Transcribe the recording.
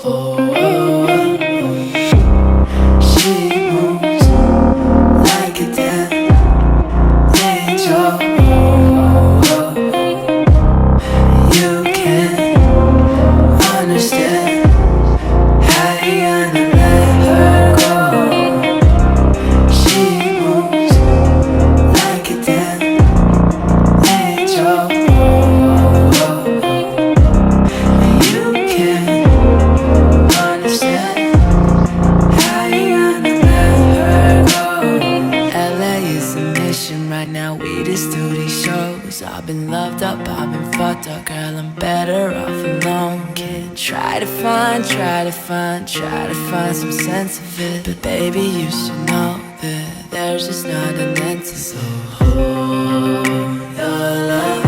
She moves like a damn angel. You can't understand how you gonna let her go. She moves like a damn angel. You can't understand how you gonna let her go. LA is a mission right now, we just do these shows. I've been loved up, I've been fucked up, girl, I'm better off alone. Kid, try to find some sense of it, but baby, you should know that there's just not an end to it. So hold the line.